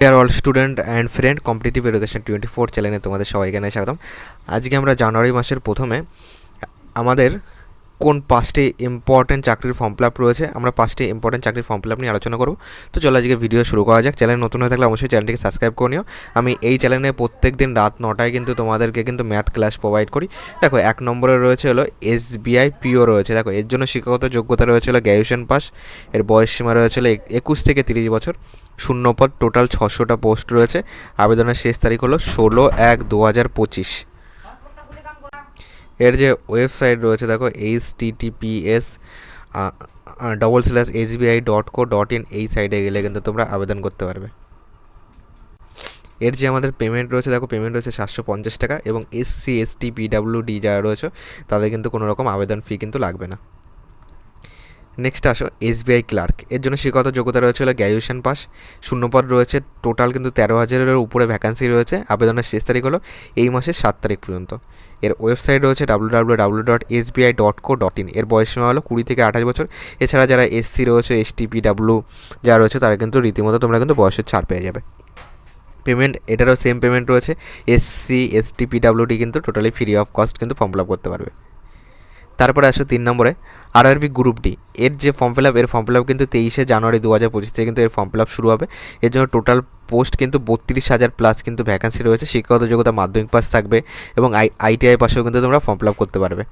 Deer all student and friend, competitive education 24 চ্যানেলে তোমাদের সবাইকে জানাই স্বাগতম। আজকে আমরা জানুয়ারি মাসের প্রথমে আমাদের কোন 5টি ইম্পর্টেন্ট চাকরির ফর্ম ফিল আপ রয়েছে, আমরা 5টি ইম্পর্টেন্ট চাকরির ফর্ম ফিল আপ নিয়ে আলোচনা করব। তো চলো আজকে ভিডিও শুরু করা যাক। চ্যানেল নতুন হয়ে থাকলে অবশ্যই চ্যানেলটিকে সাবস্ক্রাইব করে নিও। আমি এই চ্যানেলে প্রত্যেক দিন রাত 9টায় কিন্তু তোমাদেরকে কিন্তু ম্যাথ ক্লাস প্রোভাইড করি। দেখো 1 নম্বরে রয়েছে হলো SBI পিও রয়েছে। দেখো এর জন্য শিক্ষাগত যোগ্যতা রয়েছে হলো গ্র্যাজুয়েশন পাস। এর বয়স সীমা রয়েছে হলো 21 থেকে 30 বছর। শূন্যপদ টোটাল 600টা পোস্ট রয়েছে। আবেদনের শেষ তারিখ হলো 16/1/2025। এর যে ওয়েবসাইট রয়েছে দেখো https://sbi.co.in, এই সাইটে গেলে কিন্তু তোমরা আবেদন করতে পারবে। এর যে আমাদের পেমেন্ট রয়েছে দেখো, পেমেন্ট রয়েছে 750 টাকা, এবং SC ST PWD যারা রয়েছে তাদের কিন্তু কোনো রকম আবেদন ফি কিন্তু লাগবে না। নেক্সট আসো SBI ক্লার্ক। এর জন্য শিক্ষাগত যোগ্যতা রয়েছে হলো গ্র্যাজুয়েশন পাস। শূন্যপদ রয়েছে টোটাল কিন্তু 13,000-এর উপরে ভ্যাকান্সি রয়েছে। আবেদনের শেষ তারিখ হলো এই মাসের 7 তারিখ পর্যন্ত। এর ওয়েবসাইট রয়েছে www.sbi.co.in। এর বয়সসীমা হলো 20 থেকে 28 বছর। এছাড়া যারা SC রয়েছে, ST PW যারা রয়েছে তারা কিন্তু রীতিমতো তোমরা কিন্তু বয়সের ছাড় পেয়ে যাবে। পেমেন্ট এটারও সেম পেমেন্ট রয়েছে। SC ST PWD কিন্তু টোটালি ফ্রি অফ কস্ট কিন্তু ফর্ম ফিল আপ করতে পারবে। তারপরে আসো 3 নম্বরে RRB গ্রুপ ডি। এর যে ফর্ম ফিল আপ কিন্তু 23শে জানুয়ারি 2025 থেকে কিন্তু এর ফর্ম ফিল আপ শুরু হবে। এর জন্য টোটাল পোস্ট কিন্তু 32,000 প্লাস কিন্তু ভ্যাকান্সি রয়েছে। শিক্ষাগত যোগ্যতা মাধ্যমিক পাস থাকবে, এবং ITI পাশেও কিন্তু তোমরা ফর্ম ফিল আপ করতে পারবে।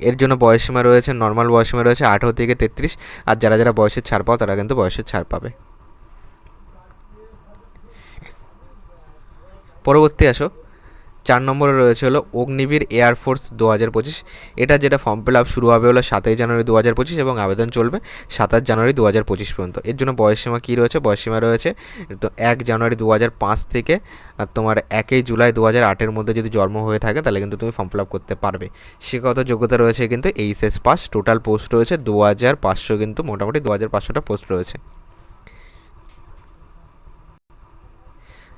এর জন্য বয়সসীমা রয়েছে, নর্মাল বয়সসীমা রয়েছে 18 থেকে 33, আর যারা যারা বয়সের ছাড় পাও তারা কিন্তু বয়সের ছাড় পাবে। পরবর্তী আসো 4 নম্বরে রয়েছে হলো অগ্নিবীর এয়ারফোর্স 2025। এটা যেটা ফর্ম ফিল আপ শুরু হবে হলো 7 জানুয়ারি 2025, এবং আবেদন চলবে 27 জানুয়ারি 2025 পর্যন্ত। এর জন্য বয়সসীমা কী রয়েছে? বয়সসীমা রয়েছে তো 1 জানুয়ারি 2005 থেকে তোমার 1 জুলাই 2008-এর মধ্যে যদি জন্ম হয়ে থাকে তাহলে কিন্তু তুমি ফর্ম ফিল আপ করতে পারবে। শিক্ষাগত যোগ্যতা রয়েছে কিন্তু HS পাস। টোটাল পোস্ট রয়েছে 2500, কিন্তু মোটামুটি 2500টা পোস্ট রয়েছে।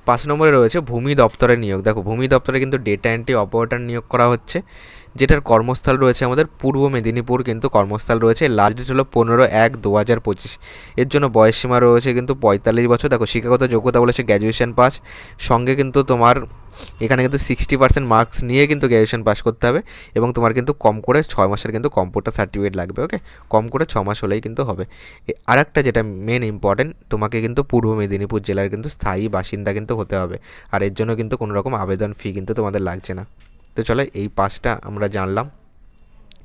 5 নম্বরে রয়েছে ভূমি দপ্তরের নিয়োগ। দেখো ভূমি দপ্তরে কিন্তু ডেটা এন্ট্রি অপারেটর নিয়োগ করা হচ্ছে, যেটার কর্মস্থল রয়েছে আমাদের পূর্ব মেদিনীপুর কিন্তু কর্মস্থল রয়েছে। লাস্ট ডেট হলো 15/1/2025। এর জন্য বয়সসীমা রয়েছে কিন্তু 45 বছর। দেখো শিক্ষাগত যোগ্যতা বলেছে গ্র্যাজুয়েশন পাস, সঙ্গে কিন্তু তোমার এখানে কিন্তু 60% মার্কস নিয়ে কিন্তু গ্র্যাজুয়েশন পাস করতে হবে, এবং তোমার কিন্তু কম করে 6 মাসের কিন্তু কম্পিউটার সার্টিফিকেট লাগবে। ওকে, কম করে 6 মাস হলেই কিন্তু হবে। আর একটা যেটা মেন ইম্পর্টেন্ট, তোমাকে কিন্তু পূর্ব মেদিনীপুর জেলার কিন্তু স্থায়ী বাসিন্দা কিন্তু হতে হবে, আর এর জন্য কিন্তু কোনো রকম আবেদন ফি কিন্তু তোমাদের লাগছে না। তো চলো এই 5টা আমরা জানলাম।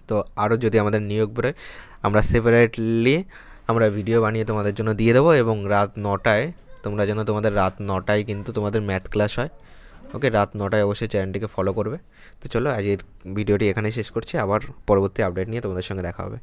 তো আরও যদি আমাদের নিয়োগ বেরোয় আমরা সেপারেটলি আমরা ভিডিও বানিয়ে তোমাদের জন্য দিয়ে দেবো, এবং রাত 9টায় তোমরা যেন তোমাদের রাত 9টায় কিন্তু তোমাদের ম্যাথ ক্লাস হয়। ওকে, রাত 9টায় অবশ্যই চ্যানেলটিকে ফলো করবে। তো চলো আজকের ভিডিওটি এখানেই শেষ করছি, আবার পরবর্তী আপডেট নিয়ে তোমাদের সঙ্গে দেখা হবে।